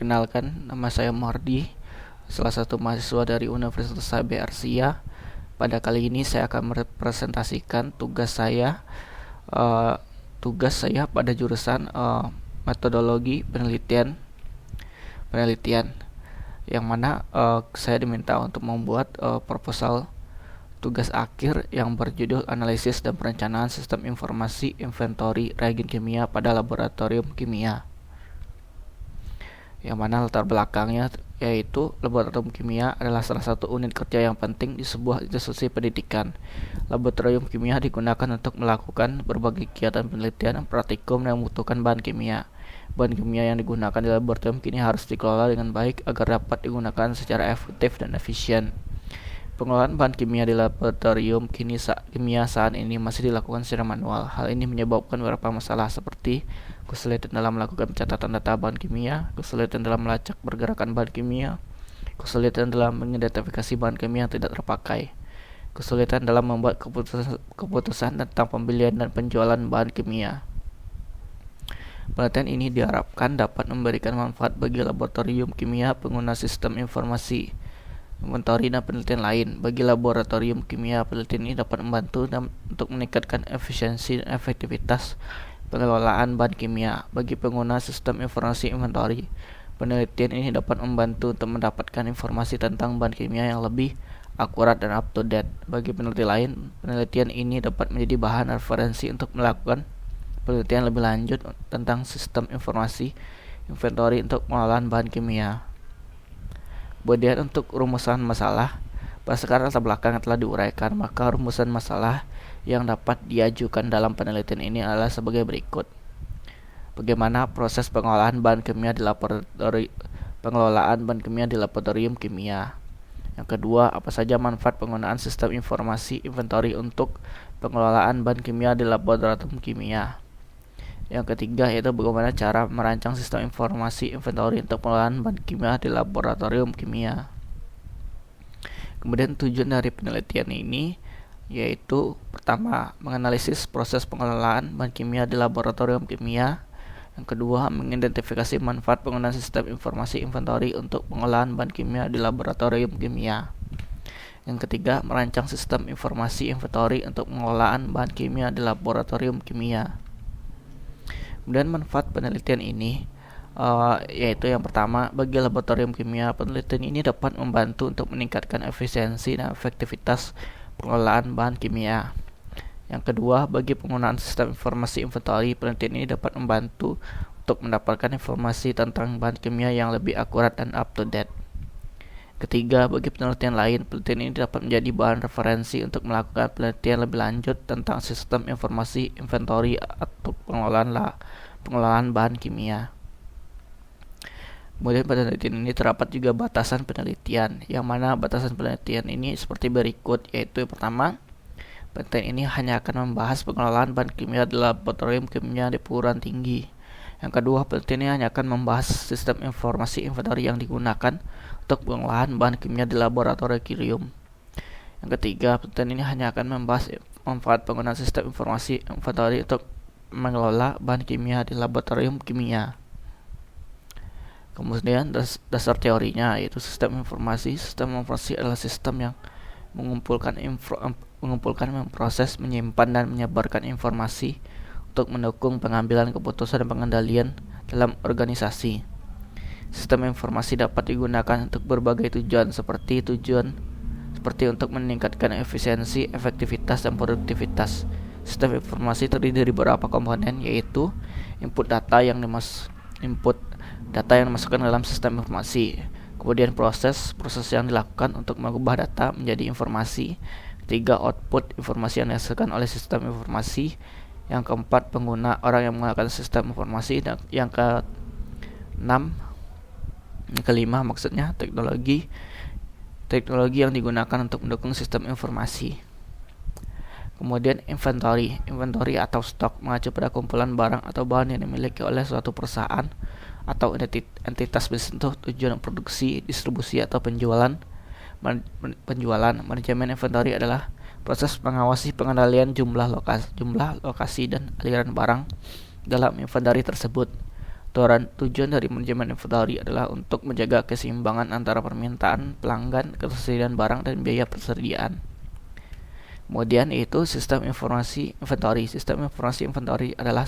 Perkenalkan, nama saya Mardi, salah satu mahasiswa dari Universitas HB Arsia. Pada kali ini saya akan merepresentasikan eh, tugas saya pada jurusan metodologi penelitian, yang mana saya diminta untuk membuat proposal tugas akhir yang berjudul analisis dan perencanaan sistem informasi inventory reagen kimia pada laboratorium kimia, yang mana latar belakangnya yaitu laboratorium kimia adalah salah satu unit kerja yang penting di sebuah institusi pendidikan. Laboratorium kimia digunakan untuk melakukan berbagai kegiatan penelitian praktikum yang membutuhkan bahan kimia. Bahan kimia yang digunakan di laboratorium kini harus dikelola dengan baik agar dapat digunakan secara efektif dan efisien. Pengelolaan bahan kimia di laboratorium kimia saat ini masih dilakukan secara manual. Hal ini menyebabkan beberapa masalah seperti kesulitan dalam melakukan pencatatan data bahan kimia, kesulitan dalam melacak pergerakan bahan kimia, kesulitan dalam mengidentifikasi bahan kimia yang tidak terpakai, kesulitan dalam membuat keputusan tentang pembelian dan penjualan bahan kimia. Penelitian ini diharapkan dapat memberikan manfaat bagi laboratorium kimia pengguna sistem informasi inventory dan penelitian lain. Bagi laboratorium kimia, penelitian ini dapat membantu untuk meningkatkan efisiensi dan efektivitas pengelolaan bahan kimia. Bagi pengguna sistem informasi inventory, penelitian ini dapat membantu untuk mendapatkan informasi tentang bahan kimia yang lebih akurat dan up to date. Bagi peneliti lain, penelitian ini dapat menjadi bahan referensi untuk melakukan penelitian lebih lanjut tentang sistem informasi inventory untuk pengelolaan bahan kimia. Kemudian untuk rumusan masalah, berdasarkan latar belakang yang telah diuraikan, maka rumusan masalah yang dapat diajukan dalam penelitian ini adalah sebagai berikut. Bagaimana proses pengelolaan bahan kimia di laboratorium kimia? Yang kedua, apa saja manfaat penggunaan sistem informasi inventory untuk pengelolaan bahan kimia di laboratorium kimia? Yang ketiga yaitu bagaimana cara merancang sistem informasi inventory untuk pengelolaan bahan kimia di laboratorium kimia. Kemudian tujuan dari penelitian ini yaitu pertama, menganalisis proses pengelolaan bahan kimia di laboratorium kimia. Yang kedua, mengidentifikasi manfaat penggunaan sistem informasi inventory untuk pengelolaan bahan kimia di laboratorium kimia. Yang ketiga, merancang sistem informasi inventory untuk pengelolaan bahan kimia di laboratorium kimia. Kemudian manfaat penelitian ini yaitu yang pertama, bagi laboratorium kimia, penelitian ini dapat membantu untuk meningkatkan efisiensi dan efektivitas pengelolaan bahan kimia. Yang kedua, bagi penggunaan sistem informasi inventory, penelitian ini dapat membantu untuk mendapatkan informasi tentang bahan kimia yang lebih akurat dan up to date. Ketiga, bagi penelitian lain, penelitian ini dapat menjadi bahan referensi untuk melakukan penelitian lebih lanjut tentang sistem informasi inventory atau pengelolaan bahan kimia. Kemudian pada penelitian ini terdapat juga batasan penelitian, yang mana batasan penelitian ini seperti berikut, yaitu yang pertama, penelitian ini hanya akan membahas pengelolaan bahan kimia di laboratorium kimia di perguruan tinggi. Yang kedua, penelitian ini hanya akan membahas sistem informasi inventory yang digunakan untuk pengolahan bahan kimia di laboratorium. Yang ketiga, penelitian ini hanya akan membahas manfaat penggunaan sistem informasi inventory untuk mengelola bahan kimia di laboratorium kimia. Kemudian dasar teorinya yaitu sistem informasi adalah sistem yang mengumpulkan, memproses, menyimpan dan menyebarkan informasi untuk mendukung pengambilan keputusan dan pengendalian dalam organisasi. Sistem informasi dapat digunakan untuk berbagai tujuan seperti untuk meningkatkan efisiensi, efektivitas, dan produktivitas. Sistem informasi terdiri dari beberapa komponen, yaitu input data yang dimasukkan dalam sistem informasi. Kemudian proses yang dilakukan untuk mengubah data menjadi informasi. Ketiga, output informasi yang dihasilkan oleh sistem informasi. Yang keempat, pengguna orang yang menggunakan sistem informasi. Dan yang kelima maksudnya teknologi yang digunakan untuk mendukung sistem informasi. Kemudian inventory atau stok mengacu pada kumpulan barang atau bahan yang dimiliki oleh suatu perusahaan atau entitas bisnis untuk tujuan produksi, distribusi, atau penjualan. Manajemen inventory adalah proses mengawasi pengendalian jumlah lokasi dan aliran barang dalam inventory tersebut. Tujuan dari manajemen inventory adalah untuk menjaga keseimbangan antara permintaan pelanggan, ketersediaan barang, dan biaya persediaan. Kemudian yaitu sistem informasi inventory. Sistem informasi inventory adalah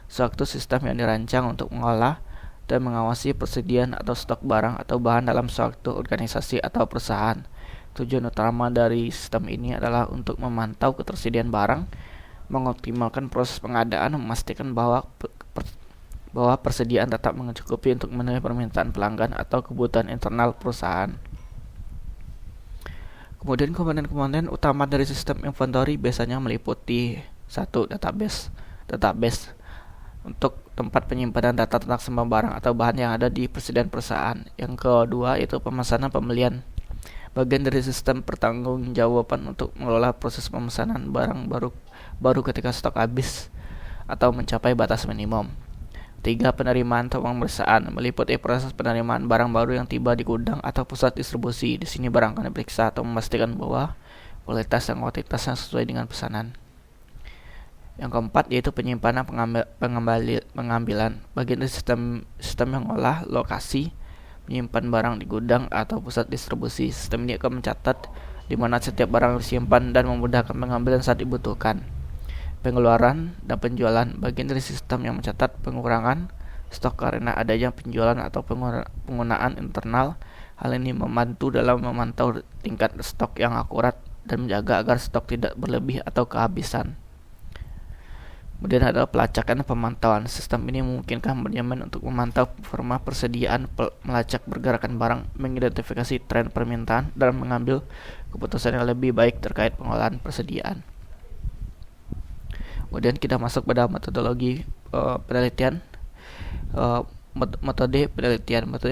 suatu sistem yang dirancang untuk mengolah dan mengawasi persediaan atau stok barang atau bahan dalam suatu organisasi atau perusahaan. Tujuan utama dari sistem ini adalah untuk memantau ketersediaan barang, mengoptimalkan proses pengadaan, memastikan bahwa persediaan tetap mencukupi untuk memenuhi permintaan pelanggan atau kebutuhan internal perusahaan. Kemudian komponen-komponen utama dari sistem inventory biasanya meliputi 1. Database untuk tempat penyimpanan data tentang semua barang atau bahan yang ada di persediaan perusahaan. Yang kedua yaitu pemesanan pembelian. Bagian dari sistem pertanggungjawaban untuk mengelola proses pemesanan barang baru ketika stok habis atau mencapai batas minimum. 3. Penerimaan atau pemeriksaan meliputi proses penerimaan barang baru yang tiba di gudang atau pusat distribusi. Di sini barang akan diperiksa atau memastikan bahwa kualitas dan kuantitasnya sesuai dengan pesanan. Yang keempat yaitu penyimpanan pengambilan. Bagian dari sistem yang mengolah lokasi menyimpan barang di gudang atau pusat distribusi. Sistem ini akan mencatat di mana setiap barang disimpan dan memudahkan pengambilan saat dibutuhkan. Pengeluaran dan penjualan bagian dari sistem yang mencatat pengurangan stok karena adanya penjualan atau penggunaan internal. Hal ini membantu dalam memantau tingkat stok yang akurat dan menjaga agar stok tidak berlebih atau kehabisan. Kemudian ada pelacakan dan pemantauan. Sistem ini memungkinkan manajemen untuk memantau performa persediaan, melacak pergerakan barang, mengidentifikasi tren permintaan, dan mengambil keputusan yang lebih baik terkait pengolahan persediaan. Kemudian kita masuk pada metodologi penelitian. Metode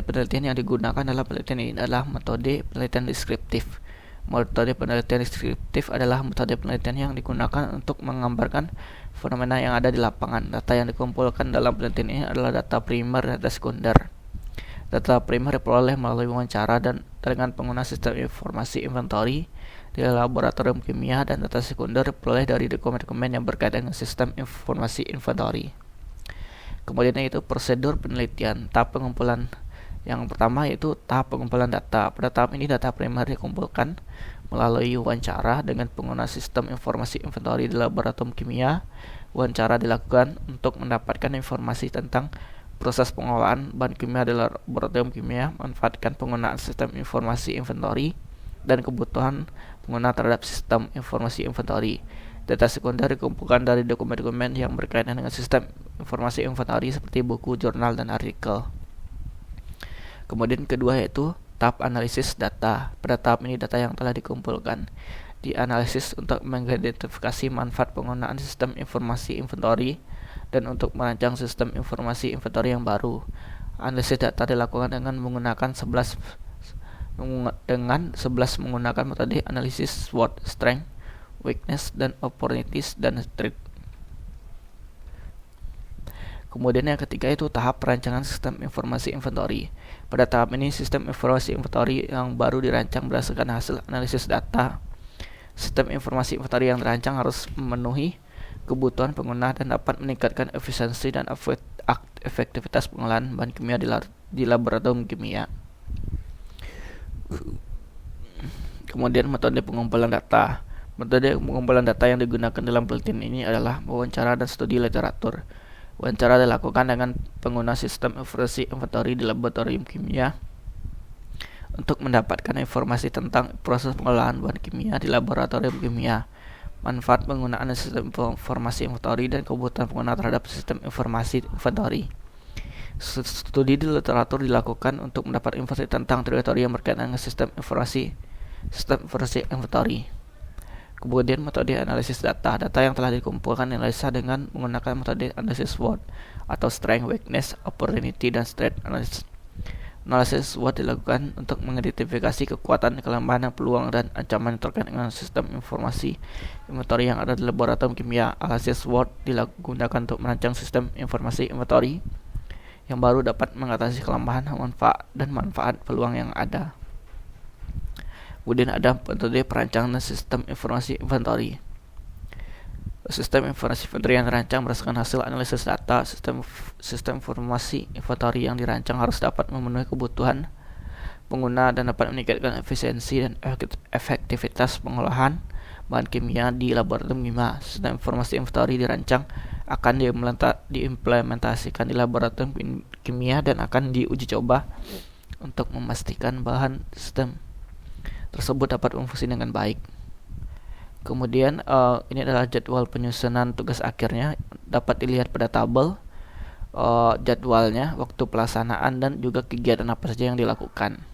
penelitian yang digunakan dalam penelitian ini adalah metode penelitian deskriptif. Metode penelitian deskriptif adalah metode penelitian yang digunakan untuk menggambarkan fenomena yang ada di lapangan. Data yang dikumpulkan dalam penelitian ini adalah data primer dan data sekunder. Data primer diperoleh melalui wawancara dan dengan pengguna sistem informasi inventory di laboratorium kimia, dan data sekunder diperoleh dari dokumen-dokumen yang berkaitan dengan sistem informasi inventory. Kemudian yaitu prosedur penelitian. Tahap pengumpulan yang pertama yaitu tahap pengumpulan data. Pada tahap ini data primer dikumpulkan melalui wawancara dengan pengguna sistem informasi inventory di laboratorium kimia. Wawancara dilakukan untuk mendapatkan informasi tentang proses pengolahan bahan kimia di laboratorium kimia, manfaatkan penggunaan sistem informasi inventory, dan kebutuhan pengguna terhadap sistem informasi inventory. Data sekunder dikumpulkan dari dokumen-dokumen yang berkaitan dengan sistem informasi inventory seperti buku, jurnal, dan artikel. Kemudian kedua yaitu tahap analisis data. Pada tahap ini data yang telah dikumpulkan dianalisis untuk mengidentifikasi manfaat penggunaan sistem informasi inventory dan untuk merancang sistem informasi inventory yang baru. Analisis data dilakukan dengan menggunakan 11 menggunakan metode analisis SWOT, strength, weakness, dan opportunities dan threat. Kemudian yang ketiga itu tahap perancangan sistem informasi inventory. Pada tahap ini sistem informasi inventory yang baru dirancang berdasarkan hasil analisis data. Sistem informasi inventory yang dirancang harus memenuhi kebutuhan pengguna dan dapat meningkatkan efisiensi dan efektivitas pengolahan bahan kimia di laboratorium kimia. Kemudian metode pengumpulan data. Metode pengumpulan data yang digunakan dalam penelitian ini adalah wawancara dan studi literatur. Wawancara dilakukan dengan pengguna sistem informasi inventory di laboratorium kimia untuk mendapatkan informasi tentang proses pengolahan bahan kimia di laboratorium kimia, manfaat penggunaan sistem informasi inventory, dan kebutuhan pengguna terhadap sistem informasi inventory. Studi di literatur dilakukan untuk mendapat informasi tentang teori yang berkaitan dengan sistem informasi inventory. Kemudian metode analisis data. Data yang telah dikumpulkan dianalisa dengan menggunakan metode analisis SWOT atau strength, weakness, opportunity, dan threat analysis. Analisis SWOT dilakukan untuk mengidentifikasi kekuatan, kelemahan, peluang, dan ancaman terkait dengan sistem informasi inventory yang ada di laboratorium kimia. Analisis SWOT digunakan untuk merancang sistem informasi inventory yang baru dapat mengatasi kelemahan, manfaat peluang yang ada. Kemudian ada metode perancangan sistem informasi inventory. Sistem informasi inventory yang dirancang berdasarkan hasil analisis data. Sistem informasi inventory yang dirancang harus dapat memenuhi kebutuhan pengguna dan dapat meningkatkan efisiensi dan efektivitas pengolahan bahan kimia di laboratorium kimia. Sistem informasi inventory dirancang akan diimplementasikan di laboratorium kimia dan akan diuji coba untuk memastikan bahan sistem tersebut dapat berfungsi dengan baik. Kemudian ini adalah jadwal penyusunan tugas akhirnya, dapat dilihat pada tabel jadwalnya, waktu pelaksanaan, dan juga kegiatan apa saja yang dilakukan.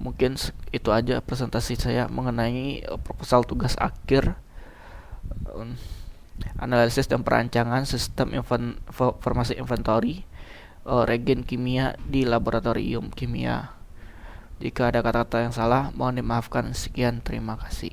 Mungkin itu aja presentasi saya mengenai proposal tugas akhir, analisis dan perancangan sistem informasi inventory reagen kimia di laboratorium kimia. Jika ada kata-kata yang salah, mohon dimaafkan. Sekian, terima kasih.